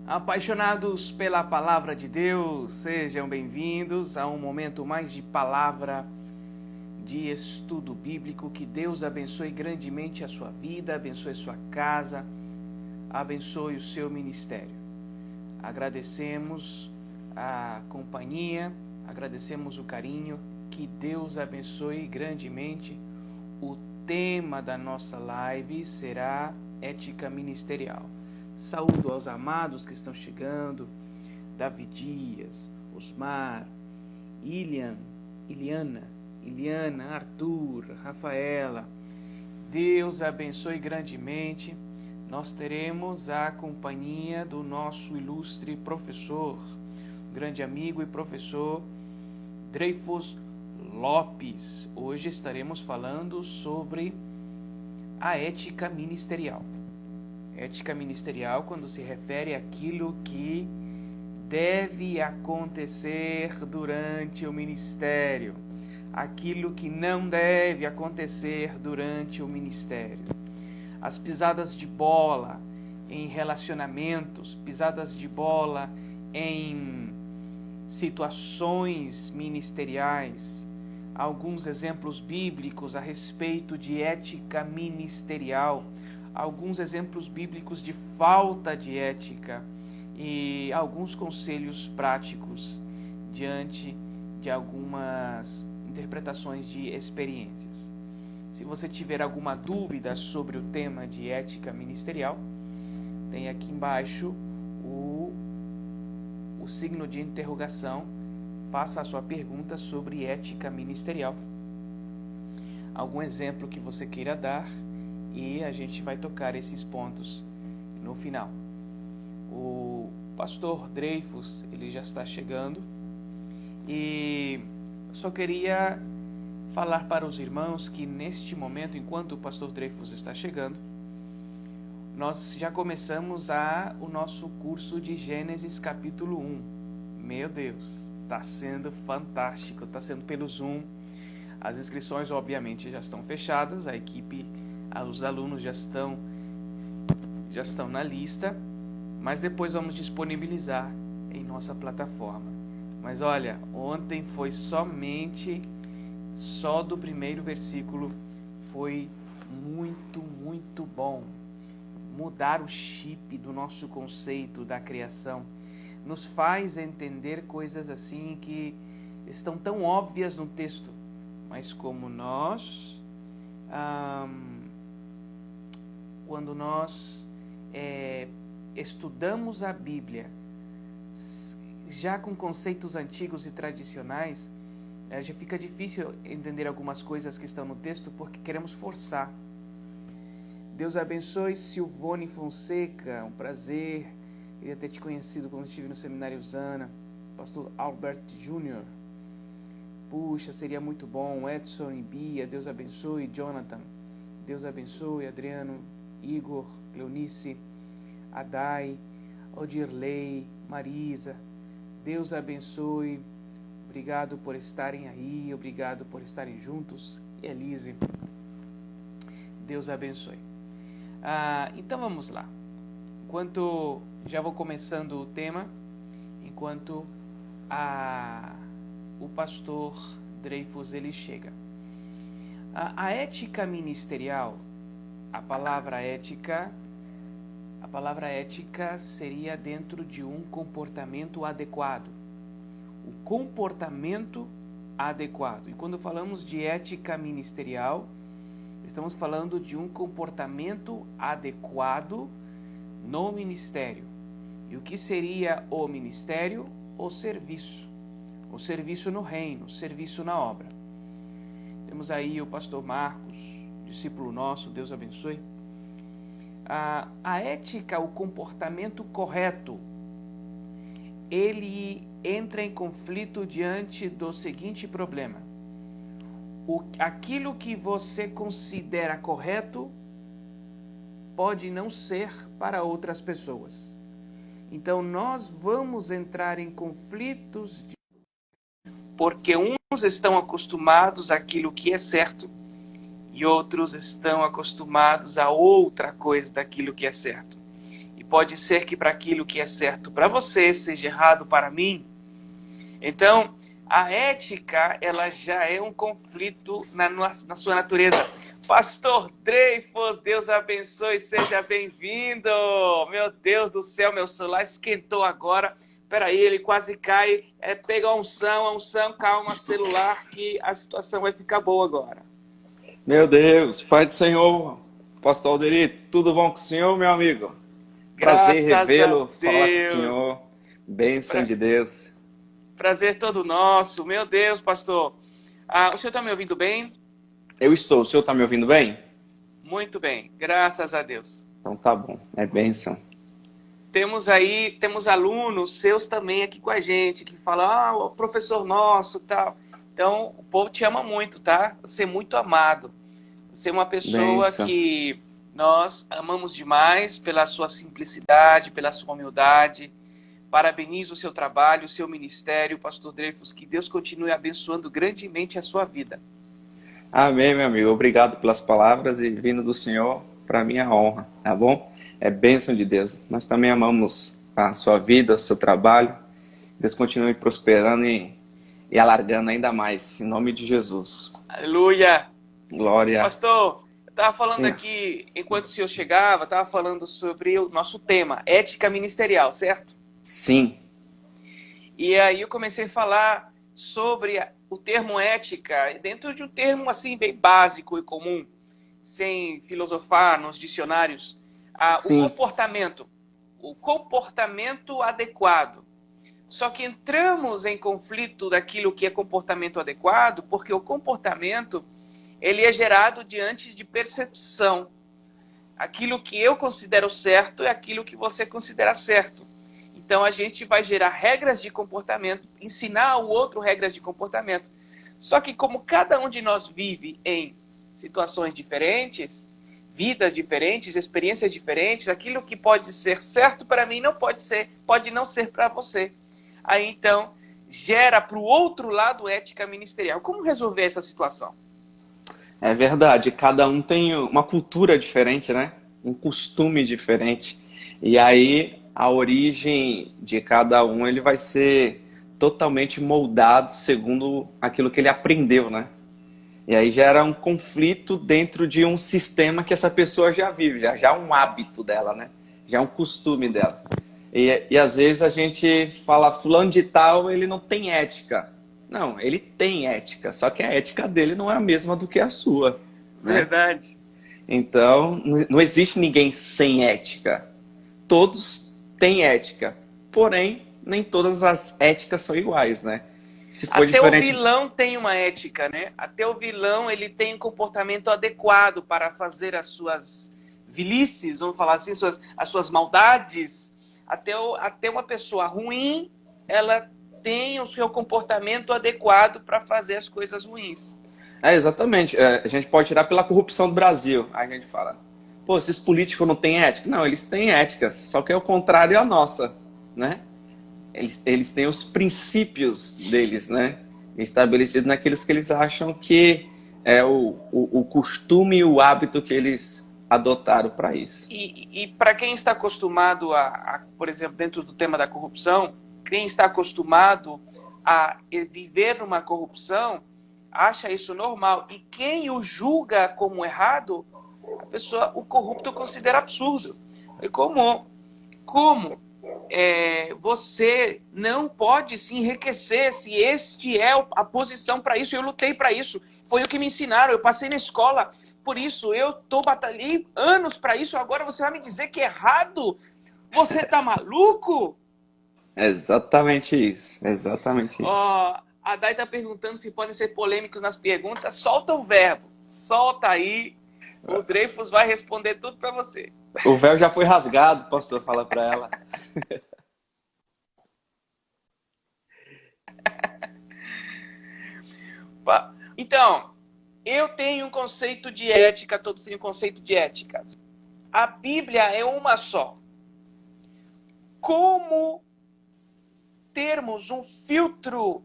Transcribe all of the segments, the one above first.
Apaixonados pela palavra de Deus, sejam bem-vindos a um momento mais de palavra, de estudo bíblico. Que Deus abençoe grandemente a sua vida, abençoe a sua casa, abençoe o seu ministério. Agradecemos a companhia, agradecemos o carinho. Que Deus abençoe grandemente. O tema da nossa live será ética ministerial. Saúdo aos amados que estão chegando: Davi Dias, Osmar, Iliana, Arthur, Rafaela. Deus abençoe grandemente. Nós teremos a companhia do nosso ilustre professor, grande amigo e professor Dreyfus Lopes. Hoje estaremos falando sobre a ética ministerial. Ética ministerial, quando se refere àquilo que deve acontecer durante o ministério, aquilo que não deve acontecer durante o ministério. As pisadas de bola em relacionamentos, pisadas de bola em situações ministeriais. Alguns exemplos bíblicos a respeito de ética ministerial, alguns exemplos bíblicos de falta de ética e alguns conselhos práticos diante de algumas interpretações de experiências. Se você tiver alguma dúvida sobre o tema de ética ministerial, tem aqui embaixo o signo de interrogação. Faça a sua pergunta sobre ética ministerial. Algum exemplo que você queira dar, e a gente vai tocar esses pontos no final. O pastor Dreyfus, ele já está chegando, e só queria falar para os irmãos que neste momento, enquanto o pastor Dreyfus está chegando, nós já começamos o nosso curso de Gênesis capítulo 1. Meu Deus, está sendo fantástico, está sendo pelo Zoom. As inscrições obviamente já estão fechadas, a equipe, os alunos já estão na lista, mas depois vamos disponibilizar em nossa plataforma. Mas olha, ontem foi só do primeiro versículo, foi muito bom. Mudar o chip do nosso conceito da criação nos faz entender coisas assim que estão tão óbvias no texto, mas como nós quando nós estudamos a Bíblia já com conceitos antigos e tradicionais, já fica difícil entender algumas coisas que estão no texto porque queremos forçar. Deus abençoe Silvone Fonseca, um prazer. Queria ter te conhecido quando estive no Seminário Zana. Pastor Albert Jr. Puxa, seria muito bom. Edson e Bia, Deus abençoe. Jonathan, Deus abençoe. Adriano, Igor, Leonice, Adai, Odirley, Marisa, Deus abençoe. Obrigado por estarem aí, obrigado por estarem juntos. Elise, Deus abençoe. Então vamos lá. Enquanto já vou começando o tema, enquanto o pastor Dreyfus ele chega. A ética ministerial, a palavra ética seria dentro de um comportamento adequado. O comportamento adequado. E quando falamos de ética ministerial, estamos falando de um comportamento adequado no ministério. E o que seria o ministério? O serviço. O serviço no reino, o serviço na obra. Temos aí o pastor Marcos, discípulo nosso, Deus abençoe. A ética, o comportamento correto, ele entra em conflito diante do seguinte problema: aquilo que você considera correto pode não ser para outras pessoas. Então nós vamos entrar em conflitos porque uns estão acostumados àquilo que é certo e outros estão acostumados a outra coisa daquilo que é certo. E pode ser que para aquilo que é certo para você seja errado para mim. Então, a ética, ela já é um conflito na sua natureza. Pastor Dreyfus, Deus abençoe, seja bem-vindo. Meu Deus do céu, meu celular esquentou agora. Peraí, ele quase cai. Pega a unção, calma, celular, que a situação vai ficar boa agora. Meu Deus, Pai do Senhor, Pastor Alderito, tudo bom com o senhor, meu amigo? Prazer Graças a revê-lo, falar com o Deus. senhor, bênção de Deus. Prazer todo nosso. Meu Deus, pastor. O senhor está me ouvindo bem? Eu estou, o senhor está me ouvindo bem? Muito bem, graças a Deus. Então tá bom, é bênção. Temos alunos seus também aqui com a gente, que falam, o professor nosso, tal. Então, o povo te ama muito, tá? Você é muito amado. Você é uma pessoa Bênção. que nós amamos demais pela sua simplicidade, pela sua humildade. Parabenizo o seu trabalho, o seu ministério, pastor Dreyfus. Que Deus continue abençoando grandemente a sua vida. Amém, meu amigo, obrigado pelas palavras e vindo do senhor, para mim é honra, tá bom? É bênção de Deus. Nós também amamos a sua vida, o seu trabalho. Deus continue prosperando e alargando ainda mais, em nome de Jesus. Aleluia! Glória. Pastor, eu estava falando Sim. aqui, enquanto o senhor chegava, estava falando sobre o nosso tema, ética ministerial, certo? Sim. E aí eu comecei a falar sobre o termo ética, dentro de um termo assim bem básico e comum, sem filosofar nos dicionários, Sim. o comportamento adequado. Só que entramos em conflito daquilo que é comportamento adequado, porque o comportamento ele é gerado diante de percepção. Aquilo que eu considero certo é aquilo que você considera certo. Então a gente vai gerar regras de comportamento, ensinar ao outro regras de comportamento. Só que como cada um de nós vive em situações diferentes, vidas diferentes, experiências diferentes, aquilo que pode ser certo para mim pode não ser para você. Aí então gera para o outro lado ética ministerial. Como resolver essa situação? É verdade, cada um tem uma cultura diferente, né? Um costume diferente. E aí a origem de cada um ele vai ser totalmente moldado segundo aquilo que ele aprendeu, né? E aí gera um conflito dentro de um sistema que essa pessoa já vive, já é um hábito dela, né? Já é um costume dela. E às vezes a gente fala, fulano de tal, ele não tem ética. Não, ele tem ética, só que a ética dele não é a mesma do que a sua, né? Verdade. Então, não existe ninguém sem ética. Todos têm ética, porém, nem todas as éticas são iguais, né? Se for Até diferente... o vilão tem uma ética, né? Até o vilão ele tem um comportamento adequado para fazer as suas vilícias, vamos falar assim, as suas maldades. Até uma pessoa ruim, ela tem o seu comportamento adequado para fazer as coisas ruins. Exatamente. A gente pode tirar pela corrupção do Brasil. Aí a gente fala, pô, esses políticos não têm ética? Não, eles têm ética, só que é o contrário à nossa, né? Eles têm os princípios deles, né? Estabelecidos naqueles que eles acham que é o costume e o hábito que eles adotaram para isso. E para quem está acostumado por exemplo, dentro do tema da corrupção, quem está acostumado a viver numa corrupção, acha isso normal. E quem o julga como errado, o corrupto considera absurdo. É como você não pode se enriquecer se este é a posição para isso. Eu lutei para isso. Foi o que me ensinaram. Eu passei na escola. Por isso, eu batalhei anos para isso. Agora você vai me dizer que é errado? Você tá maluco? É exatamente isso. Exatamente isso. A Dai tá perguntando se podem ser polêmicos nas perguntas. Solta o verbo. Solta aí. O Dreyfus vai responder tudo para você. O véu já foi rasgado, pastor, fala para ela. Então, eu tenho um conceito de ética, todos têm um conceito de ética. A Bíblia é uma só. Como termos um filtro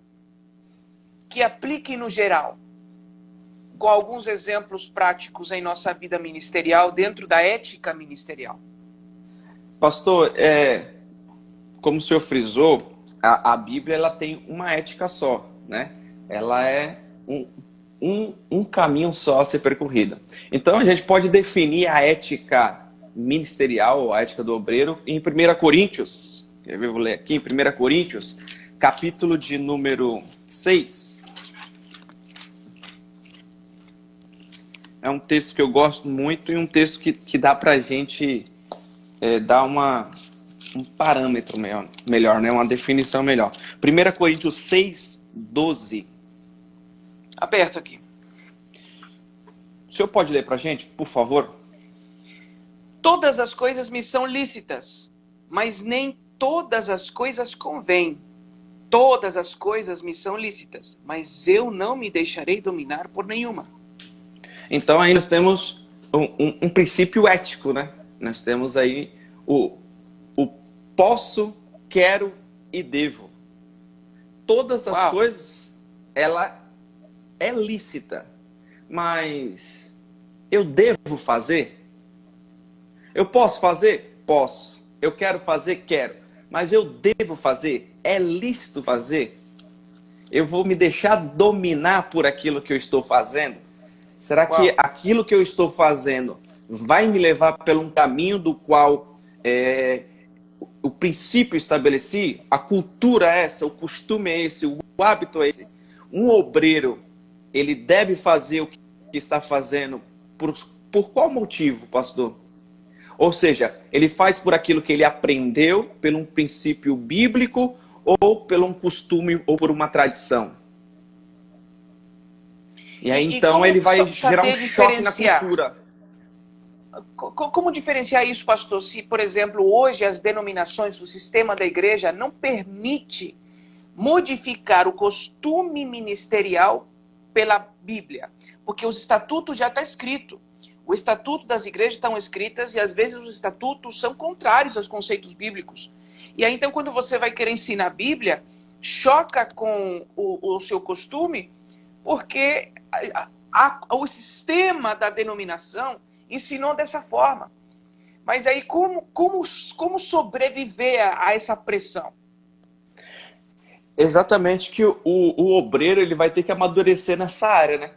que aplique no geral, com alguns exemplos práticos em nossa vida ministerial, dentro da ética ministerial? Pastor, como o senhor frisou, a Bíblia ela tem uma ética só, né? Ela é um caminho só a ser percorrido. Então a gente pode definir a ética ministerial, a ética do obreiro, em 1 Coríntios. Eu vou ler aqui, em 1 Coríntios, capítulo de número 6. É um texto que eu gosto muito e um texto que dá pra gente dar um parâmetro melhor, né? Uma definição melhor. 1 Coríntios 6, 12. Aberto aqui. O senhor pode ler pra gente, por favor? Todas as coisas me são lícitas, mas nem todas as coisas convêm. Todas as coisas me são lícitas, mas eu não me deixarei dominar por nenhuma. Então aí nós temos um princípio ético, né? Nós temos aí o posso, quero e devo. Todas as Uau. coisas, ela é lícita, mas eu devo fazer? Eu posso fazer? Posso. Eu quero fazer? Quero. Mas eu devo fazer? É lícito fazer? Eu vou me deixar dominar por aquilo que eu estou fazendo? Será que aquilo que eu estou fazendo vai me levar pelo um caminho do qual o princípio estabeleci? A cultura é essa, o costume é esse, o hábito é esse. Um obreiro, ele deve fazer o que está fazendo por qual motivo, pastor? Ou seja, ele faz por aquilo que ele aprendeu, pelo um princípio bíblico, ou pelo um costume, ou por uma tradição. E aí então ele vai gerar um choque na cultura. Como diferenciar isso, pastor, se, por exemplo, hoje as denominações, o sistema da igreja não permite modificar o costume ministerial pela Bíblia? Porque os estatutos já estão escritos. O estatuto das igrejas estão escritas e às vezes os estatutos são contrários aos conceitos bíblicos. E aí então quando você vai querer ensinar a Bíblia, choca com o seu costume, porque o sistema da denominação ensinou dessa forma. Mas aí como sobreviver a essa pressão? Exatamente, que o obreiro ele vai ter que amadurecer nessa área, né?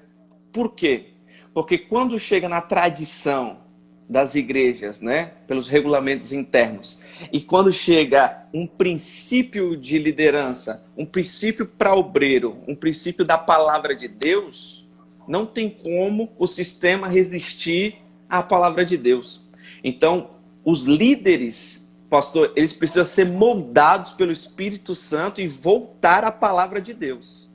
Por quê? Porque quando chega na tradição das igrejas, né, pelos regulamentos internos, e quando chega um princípio de liderança, um princípio para obreiro, um princípio da palavra de Deus, não tem como o sistema resistir à palavra de Deus. Então, os líderes, pastor, eles precisam ser moldados pelo Espírito Santo e voltar à palavra de Deus.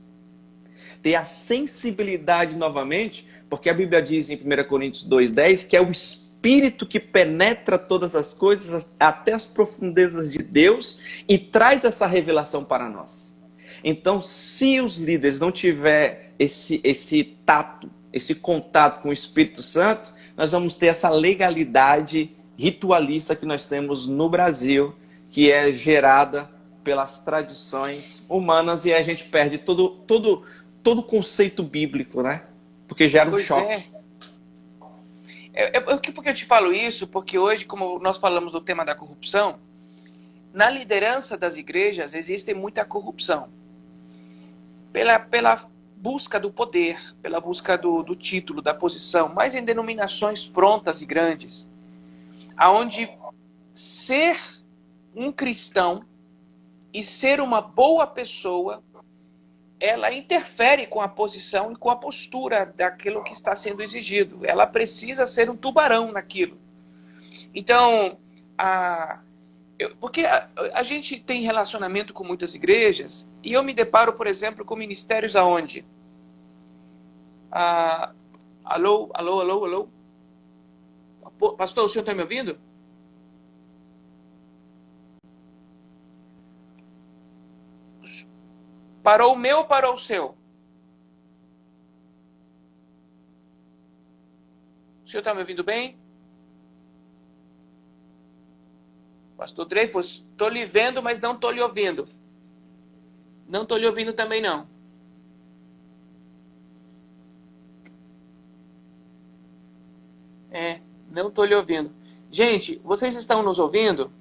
Ter a sensibilidade novamente, porque a Bíblia diz em 1 Coríntios 2,10 que é o Espírito que penetra todas as coisas até as profundezas de Deus e traz essa revelação para nós. Então, se os líderes não tiverem esse tato, esse contato com o Espírito Santo, nós vamos ter essa legalidade ritualista que nós temos no Brasil, que é gerada pelas tradições humanas e a gente perde todo o conceito bíblico, né? Porque gera um choque. Por que eu te falo isso? Porque hoje, como nós falamos do tema da corrupção, na liderança das igrejas existe muita corrupção. Pela busca do poder, pela busca do título, da posição, mas em denominações prontas e grandes, aonde ser um cristão e ser uma boa pessoa, ela interfere com a posição e com a postura daquilo que está sendo exigido. Ela precisa ser um tubarão naquilo. Então, porque a gente tem relacionamento com muitas igrejas e eu me deparo, por exemplo, com ministérios aonde? Alô? Pastor, o senhor está me ouvindo? Parou o meu ou parou o seu? O senhor está me ouvindo bem? Pastor Dreyfus, estou lhe vendo, mas não estou lhe ouvindo. Não estou lhe ouvindo também, não. Não estou lhe ouvindo. Gente, vocês estão nos ouvindo?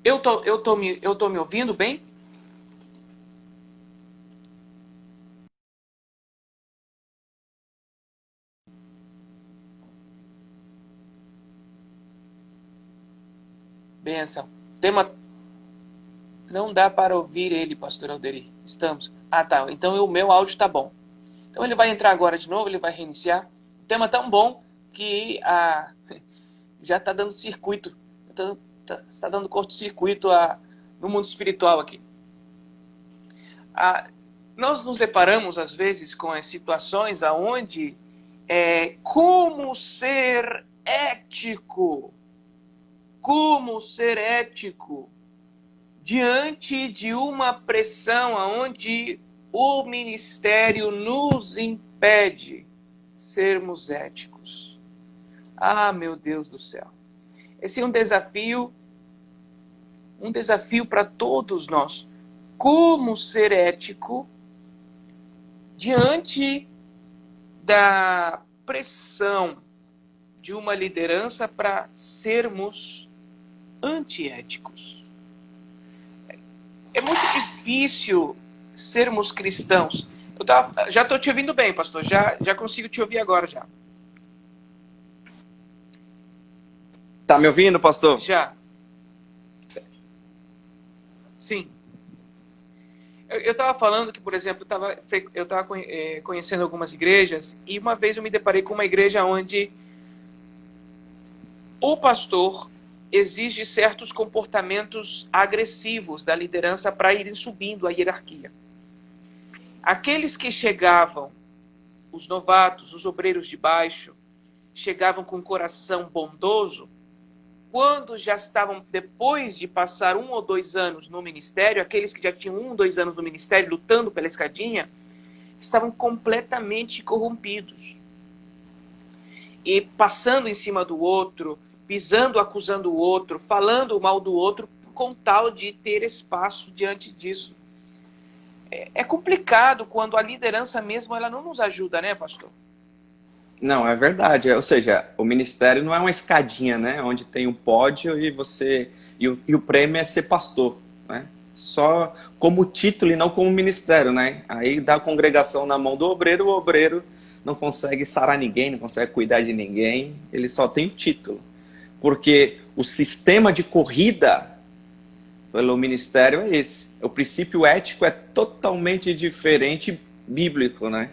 Eu tô me ouvindo bem? Benção. Tema. Não dá para ouvir ele, pastor Alderi. Estamos. Ah, tá. Então o meu áudio tá bom. Então ele vai entrar agora de novo, ele vai reiniciar. O tema é tão bom que já está dando circuito. Está dando curto-circuito no mundo espiritual aqui. Nós nos deparamos, às vezes, com as situações onde como ser ético diante de uma pressão onde o ministério nos impede sermos éticos. Ah, meu Deus do céu. Esse é um desafio para todos nós. Como ser ético diante da pressão de uma liderança para sermos antiéticos. É muito difícil sermos cristãos. Já estou te ouvindo bem, pastor. Já consigo te ouvir agora já. Tá me ouvindo, pastor? Já. Sim. Eu estava falando que, por exemplo, eu estava conhecendo algumas igrejas e uma vez eu me deparei com uma igreja onde o pastor exige certos comportamentos agressivos da liderança para irem subindo a hierarquia. Aqueles que chegavam, os novatos, os obreiros de baixo, chegavam com um coração bondoso, quando já estavam, depois de passar 1 ou 2 anos no ministério, aqueles que já tinham 1 ou 2 anos no ministério, lutando pela escadinha, estavam completamente corrompidos. E passando em cima do outro, pisando, acusando o outro, falando mal do outro, com tal de ter espaço diante disso. É complicado quando a liderança mesmo ela não nos ajuda, né, pastor? Não, é verdade. Ou seja, o ministério não é uma escadinha, né? Onde tem um pódio e o prêmio é ser pastor, né? Só como título e não como ministério, né? Aí dá a congregação na mão do obreiro, o obreiro não consegue sarar ninguém, não consegue cuidar de ninguém, ele só tem o título. Porque o sistema de corrida pelo ministério é esse. O princípio ético é totalmente diferente bíblico, né?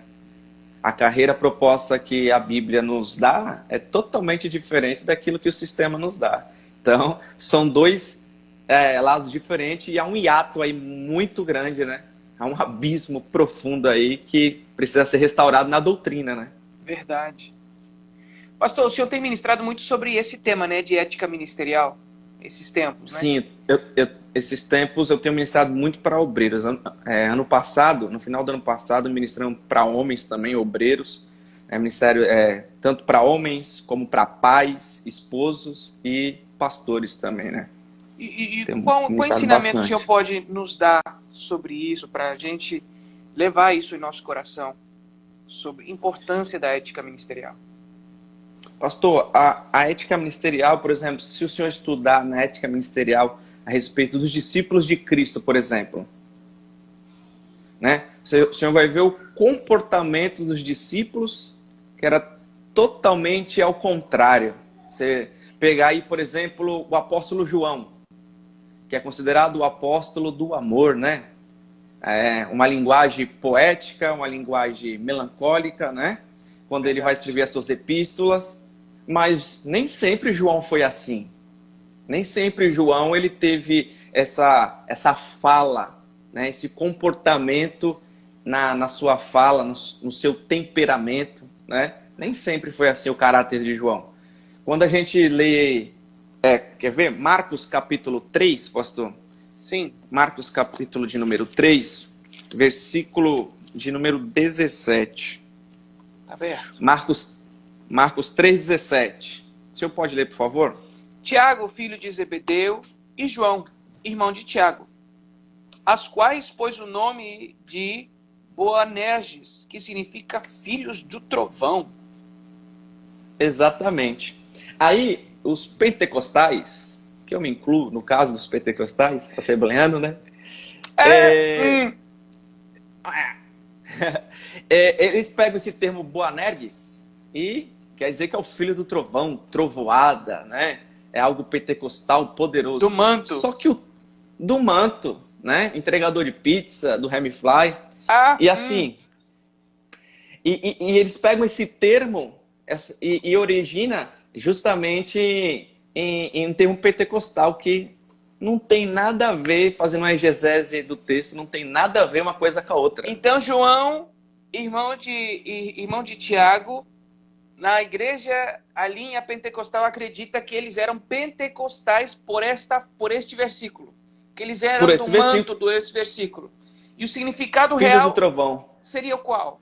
A carreira proposta que a Bíblia nos dá é totalmente diferente daquilo que o sistema nos dá. Então, são dois lados diferentes e há um hiato aí muito grande, né? Há um abismo profundo aí que precisa ser restaurado na doutrina, né? Verdade. Pastor, o senhor tem ministrado muito sobre esse tema, né, de ética ministerial, esses tempos, né? Sim, esses tempos eu tenho ministrado muito para obreiros. Ano passado, no final do ano passado, ministramos para homens também, obreiros. Ministério tanto para homens como para pais, esposos e pastores também, né? E qual ensinamento o senhor pode nos dar sobre isso, para a gente levar isso em nosso coração, sobre a importância da ética ministerial? Pastor, a ética ministerial, por exemplo, se o senhor estudar na ética ministerial a respeito dos discípulos de Cristo, por exemplo, né? O senhor vai ver o comportamento dos discípulos que era totalmente ao contrário. Você pegar aí, por exemplo, o apóstolo João, que é considerado o apóstolo do amor, né? Uma linguagem poética, uma linguagem melancólica, né? Quando ele vai escrever as suas epístolas, mas nem sempre João foi assim. Nem sempre João ele teve essa fala, né? Esse comportamento na sua fala, no seu temperamento, né? Nem sempre foi assim o caráter de João. Quando a gente lê, quer ver? Marcos capítulo 3, pastor? Sim. Marcos capítulo de número 3, versículo de número 17. Tá aberto. Marcos 3,17. O senhor pode ler, por favor? Tiago, filho de Zebedeu, e João, irmão de Tiago, as quais pôs o nome de Boanerges, que significa filhos do trovão. Exatamente. Aí, os pentecostais, que eu me incluo no caso dos pentecostais, assembleano, né? Eles pegam esse termo Boanerges e quer dizer que é o filho do trovão, trovoada, né? É algo pentecostal poderoso. Do manto. Só que do manto, né? Entregador de pizza, do Hamifly. E assim, e eles pegam esse termo e origina justamente em um termo pentecostal que não tem nada a ver, fazendo uma exegese do texto, não tem nada a ver uma coisa com a outra. Então João, irmão de Tiago, na igreja, a linha pentecostal acredita que eles eram pentecostais por este versículo. Que eles eram do manto desse versículo. E o significado Filho real do trovão seria o qual?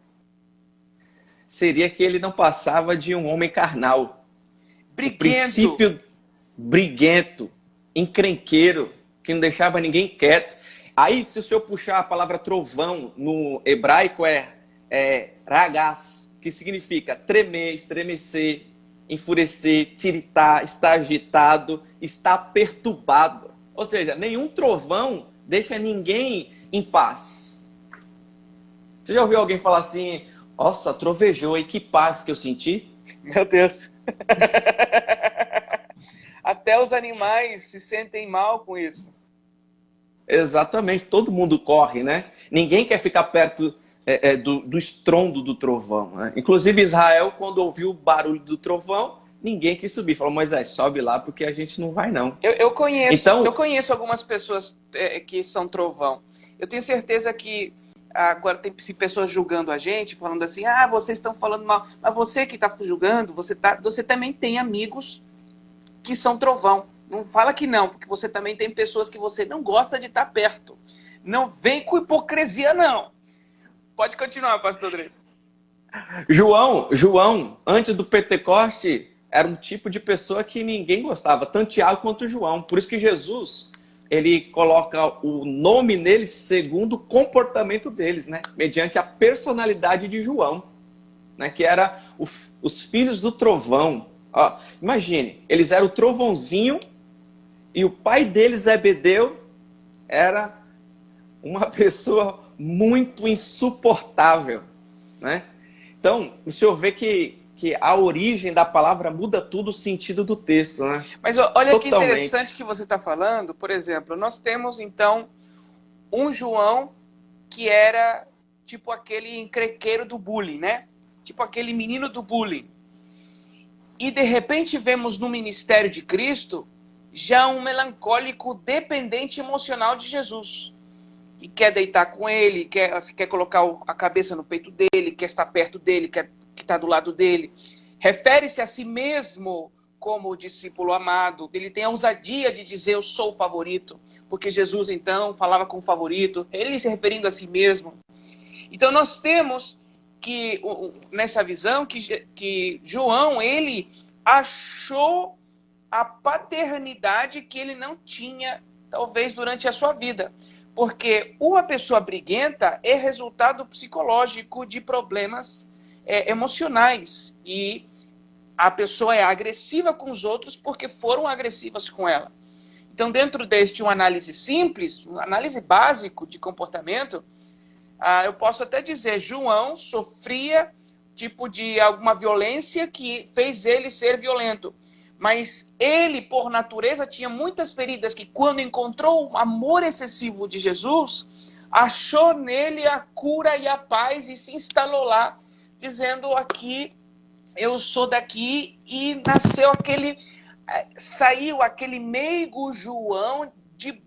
Seria que ele não passava de um homem carnal. Briguento. O princípio briguento, encrenqueiro, que não deixava ninguém quieto. Aí, se o senhor puxar a palavra trovão no hebraico, é ragaz, que significa tremer, estremecer, enfurecer, tiritar, estar agitado, estar perturbado. Ou seja, nenhum trovão deixa ninguém em paz. Você já ouviu alguém falar assim, nossa, trovejou, e que paz que eu senti? Meu Deus. Até os animais se sentem mal com isso. Exatamente, todo mundo corre, né? Ninguém quer ficar perto do estrondo do trovão, né? Inclusive Israel, quando ouviu o barulho do trovão, ninguém quis subir. Falou, Moisés, sobe lá porque a gente não vai não. Eu conheço algumas pessoas que são trovão. Eu tenho certeza que agora tem pessoas julgando a gente, falando assim, vocês estão falando mal. Mas você que está julgando, você também tem amigos que são trovão. Não fala que não, porque você também tem pessoas que você não gosta de estar perto. Não vem com hipocrisia, não. Pode continuar, pastor André. João, antes do Pentecoste, era um tipo de pessoa que ninguém gostava, tanto Tiago quanto João. Por isso que Jesus, ele coloca o nome neles segundo o comportamento deles, né? Mediante a personalidade de João, né? Que era os filhos do trovão. Ó, imagine, eles eram o trovãozinho e o pai deles, Zebedeu, era uma pessoa muito insuportável, né? Então, o senhor vê que a origem da palavra muda tudo o sentido do texto, né? Mas olha Totalmente. Que interessante que você está falando. Por exemplo, nós temos então um João que era tipo aquele encrenqueiro do bullying, né? Tipo aquele menino do bullying. E de repente vemos no ministério de Cristo já um melancólico dependente emocional de Jesus. Que quer deitar com ele, quer colocar a cabeça no peito dele, quer estar perto dele, quer estar do lado dele. Refere-se a si mesmo como o discípulo amado. Ele tem a ousadia de dizer eu sou o favorito. Porque Jesus então falava com o favorito, ele se referindo a si mesmo. Então nós temos que nessa visão que João, ele achou a paternidade que ele não tinha, talvez, durante a sua vida. Porque uma pessoa briguenta é resultado psicológico de problemas emocionais. E a pessoa é agressiva com os outros porque foram agressivas com ela. Então, dentro deste uma análise simples, uma análise básica de comportamento, eu posso até dizer, João sofria tipo de alguma violência que fez ele ser violento. Mas ele, por natureza, tinha muitas feridas que, quando encontrou o amor excessivo de Jesus, achou nele a cura e a paz e se instalou lá, dizendo aqui, eu sou daqui, e saiu aquele meigo João de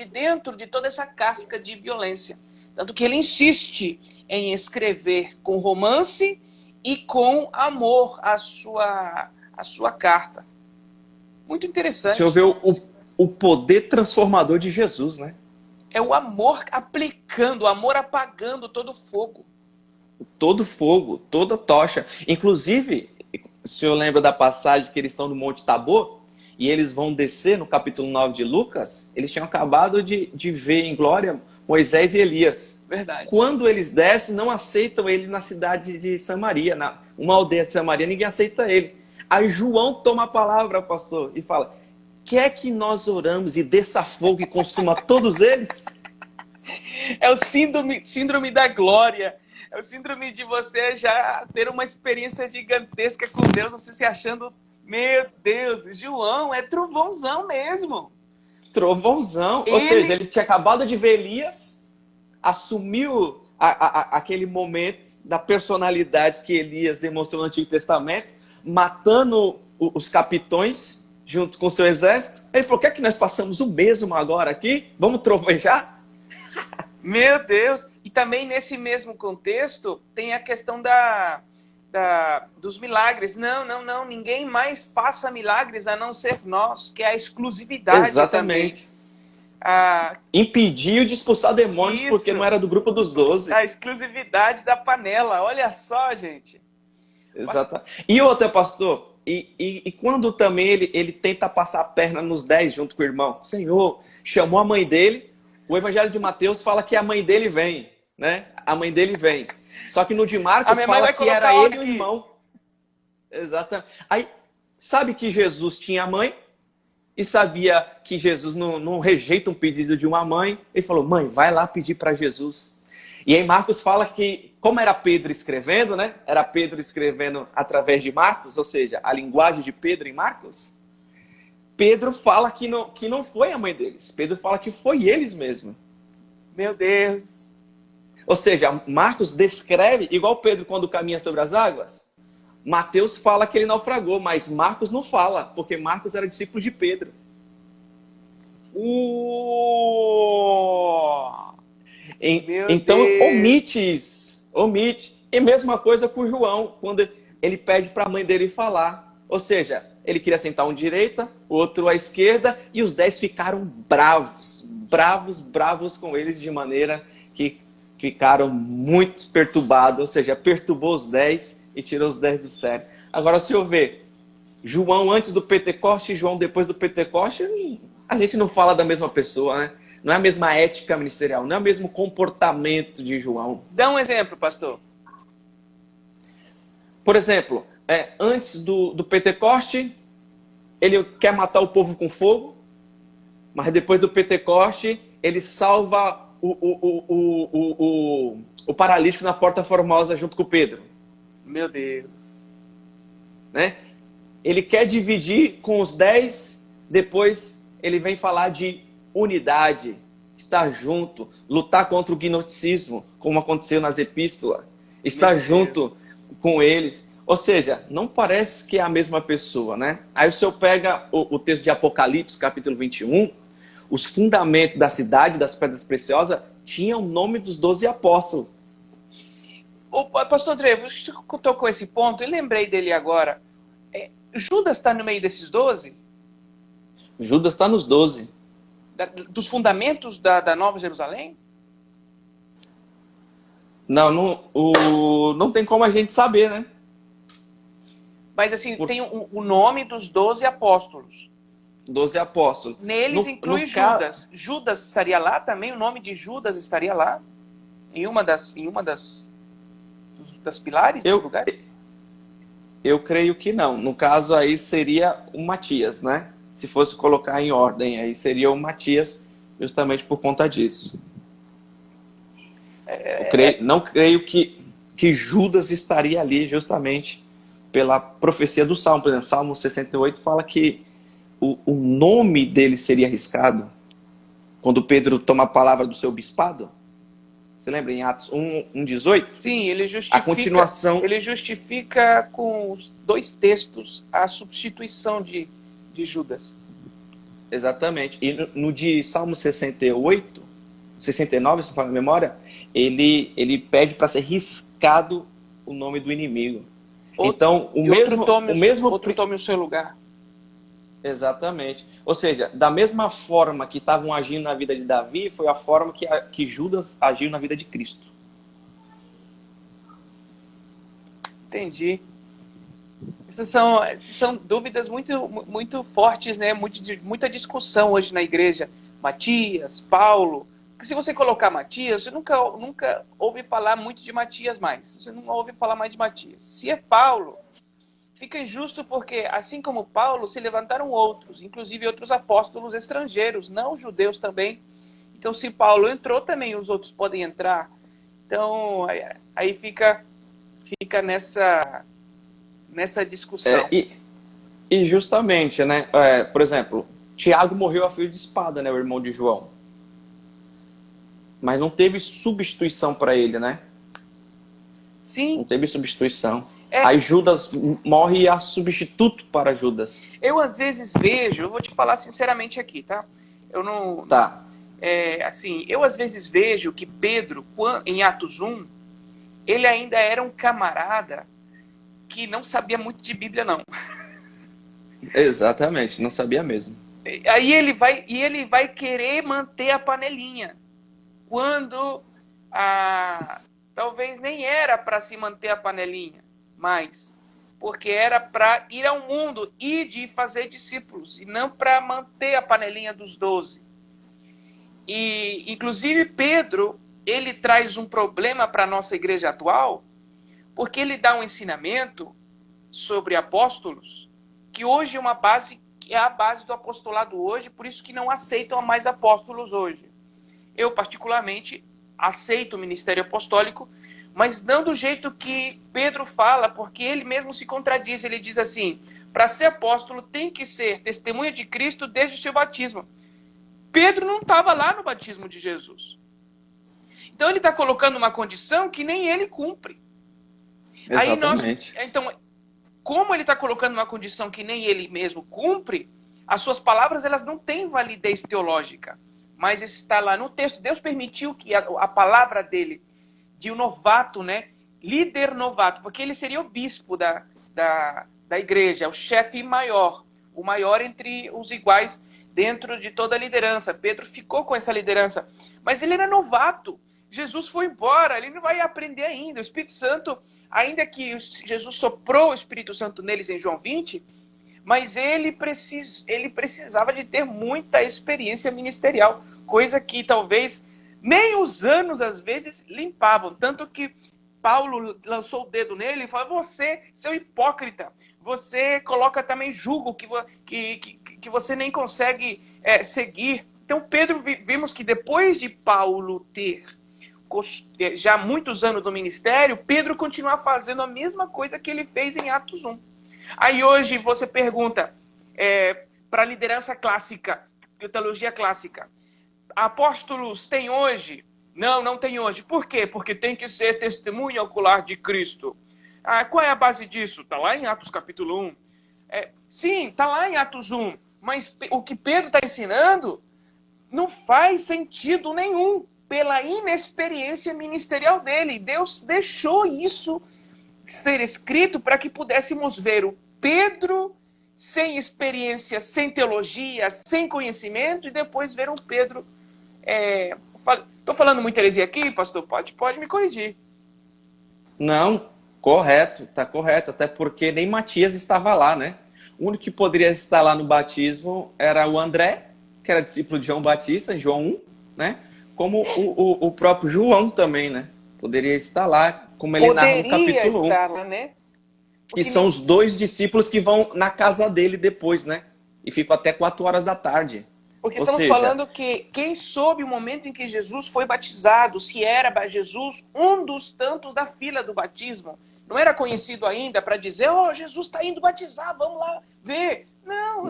dentro de toda essa casca de violência. Tanto que ele insiste em escrever com romance e com amor a sua carta. Muito interessante. Você ouviu o poder transformador de Jesus, né? É o amor aplicando, o amor apagando todo o fogo. Todo fogo, toda tocha. Inclusive, o senhor lembra da passagem que eles estão no Monte Tabor? E eles vão descer no capítulo 9 de Lucas? Eles tinham acabado de ver em glória Moisés e Elias. Verdade. Quando eles descem, não aceitam eles na cidade de Samaria, uma aldeia de Samaria, ninguém aceita ele. Aí João toma a palavra, pastor, e fala, quer que nós oramos e desça fogo e consuma todos eles? É o síndrome da glória. É o síndrome de você já ter uma experiência gigantesca com Deus, você se achando, meu Deus, João é trovãozão mesmo. Trovãozão. Ou seja, ele tinha acabado de ver Elias, assumiu aquele momento da personalidade que Elias demonstrou no Antigo Testamento, matando os capitões junto com seu exército. Ele falou, quer que nós façamos o mesmo agora aqui? Vamos trovejar? Meu Deus! E também nesse mesmo contexto tem a questão dos milagres. Não, ninguém mais faça milagres a não ser nós, que é a exclusividade. Exatamente. Também. Impediu de expulsar demônios. Isso. Porque não era do grupo dos 12. A exclusividade da panela, olha só, gente. Exatamente. E outra, pastor, e quando também ele tenta passar a perna nos 10 junto com o irmão, Senhor, chamou a mãe dele, o Evangelho de Mateus fala que a mãe dele vem, né? A mãe dele vem. Só que no de Marcos fala que era ele e o irmão. Exatamente. Aí, sabe que Jesus tinha mãe e sabia que Jesus não rejeita um pedido de uma mãe. Ele falou, mãe, vai lá pedir para Jesus. E aí Marcos fala que, como era Pedro escrevendo, né? Era Pedro escrevendo através de Marcos, ou seja, a linguagem de Pedro em Marcos. Pedro fala que não foi a mãe deles. Pedro fala que foi eles mesmo. Meu Deus. Ou seja, Marcos descreve, igual Pedro quando caminha sobre as águas. Mateus fala que ele naufragou, mas Marcos não fala, porque Marcos era discípulo de Pedro. Então, omite. E mesma coisa com João, quando ele pede para a mãe dele falar. Ou seja, ele queria sentar um à direita, o outro à esquerda, e os 10 ficaram bravos com eles, de maneira que ficaram muito perturbados. Ou seja, perturbou os 10 e tirou os 10 do sério. Agora, se eu ver João antes do Pentecoste e João depois do Pentecoste, a gente não fala da mesma pessoa, né? Não é a mesma ética ministerial, não é o mesmo comportamento de João. Dá um exemplo, pastor. Por exemplo, antes do Pentecoste, ele quer matar o povo com fogo, mas depois do Pentecoste, ele salva o paralítico na Porta Formosa junto com Pedro. Meu Deus. Né? Ele quer dividir com os 10, depois ele vem falar de unidade, estar junto, lutar contra o gnosticismo, como aconteceu nas epístolas, estar junto com eles. Ou seja, não parece que é a mesma pessoa, né? Aí o senhor pega o texto de Apocalipse, capítulo 21, os fundamentos da cidade, das pedras preciosas, tinham o nome dos 12 apóstolos. Pastor André, você tocou esse ponto, eu lembrei dele agora. Judas está no meio desses 12? Judas está nos 12. Dos fundamentos da Nova Jerusalém? Não tem como a gente saber, né? Mas assim, tem o nome dos 12 apóstolos. 12 apóstolos. Neles inclui Judas. Judas estaria lá também? O nome de Judas estaria lá? Em uma das pilares dos lugares? Eu creio que não. No caso aí seria o Matias, né? Se fosse colocar em ordem, aí seria o Matias, justamente por conta disso. Não creio que Judas estaria ali justamente pela profecia do Salmo. Por exemplo, Salmo 68 fala que o nome dele seria arriscado. Quando Pedro toma a palavra do seu bispado. Você lembra em Atos 1:18? Sim, ele justifica, a continuação. Ele justifica com os 2 textos a substituição de Judas. Exatamente. E no de Salmo 68, 69, se não fala a memória, ele pede para ser riscado o nome do inimigo. Então, outro tome o seu lugar. Exatamente. Ou seja, da mesma forma que estavam agindo na vida de Davi, foi a forma que Judas agiu na vida de Cristo. Entendi. Essas são dúvidas muito, muito fortes, né? Muita discussão hoje na igreja. Matias, Paulo. Porque se você colocar Matias, você nunca ouve falar muito de Matias mais. Você não ouve falar mais de Matias. Se é Paulo, fica injusto porque, assim como Paulo, se levantaram outros, inclusive outros apóstolos estrangeiros, não judeus também. Então, se Paulo entrou, também os outros podem entrar. Então, aí fica nessa discussão. E justamente, né? Por exemplo, Tiago morreu a fio de espada, né? O irmão de João. Mas não teve substituição para ele, né? Sim. Não teve substituição. Aí Judas morre e há substituto para Judas. Eu às vezes vejo, eu vou te falar sinceramente aqui, tá? Eu não... Tá. Assim, eu às vezes vejo que Pedro, em Atos 1, ele ainda era um camarada que não sabia muito de Bíblia, não. Exatamente, não sabia mesmo. Aí ele vai querer manter a panelinha, quando talvez nem era para se manter a panelinha, mas porque era para ir ao mundo e de fazer discípulos, e não para manter a panelinha dos 12. E, inclusive, Pedro, ele traz um problema para a nossa igreja atual, porque ele dá um ensinamento sobre apóstolos, que hoje é uma base, que é a base do apostolado hoje, por isso que não aceitam mais apóstolos hoje. Eu, particularmente, aceito o ministério apostólico, mas não do jeito que Pedro fala, porque ele mesmo se contradiz. Ele diz assim, para ser apóstolo tem que ser testemunha de Cristo desde o seu batismo. Pedro não estava lá no batismo de Jesus. Então ele está colocando uma condição que nem ele cumpre. Exatamente. Então, como ele está colocando uma condição que nem ele mesmo cumpre, as suas palavras elas não têm validez teológica. Mas está lá no texto. Deus permitiu que a palavra dele, de um novato, né? Líder novato, porque ele seria o bispo da igreja, o chefe maior, o maior entre os iguais dentro de toda a liderança. Pedro ficou com essa liderança, mas ele era novato. Jesus foi embora, ele não vai aprender ainda. O Espírito Santo, ainda que Jesus soprou o Espírito Santo neles em João 20, mas ele precisava de ter muita experiência ministerial, coisa que talvez nem os anos, às vezes, limpavam. Tanto que Paulo lançou o dedo nele e falou, você, seu hipócrita, você coloca também julgo que você nem consegue seguir. Então, Pedro, vimos que depois de Paulo ter já muitos anos no ministério, Pedro continua fazendo a mesma coisa que ele fez em Atos 1. Aí hoje você pergunta para a liderança clássica, teologia clássica, apóstolos tem hoje? Não, não tem hoje. Por quê? Porque tem que ser testemunha ocular de Cristo. Qual é a base disso? Está lá em Atos capítulo 1. Sim, está lá em Atos 1. Mas o que Pedro está ensinando não faz sentido nenhum pela inexperiência ministerial dele. Deus deixou isso ser escrito para que pudéssemos ver o Pedro sem experiência, sem teologia, sem conhecimento, e depois ver um Pedro... Estou falando muita heresia aqui, pastor? Pode me corrigir. Não, correto, está correto, até porque nem Matias estava lá, né? O único que poderia estar lá no batismo era o André, que era discípulo de João Batista, em João 1, né? Como o próprio João também, né? Poderia estar lá, como ele narra no capítulo 1. Lá, né? Que são os dois discípulos que vão na casa dele depois, né? E ficam até 4 horas da tarde. Porque estamos falando que quem soube o momento em que Jesus foi batizado, se era Jesus um dos tantos da fila do batismo, não era conhecido ainda para dizer, Jesus está indo batizar, vamos lá ver. Não,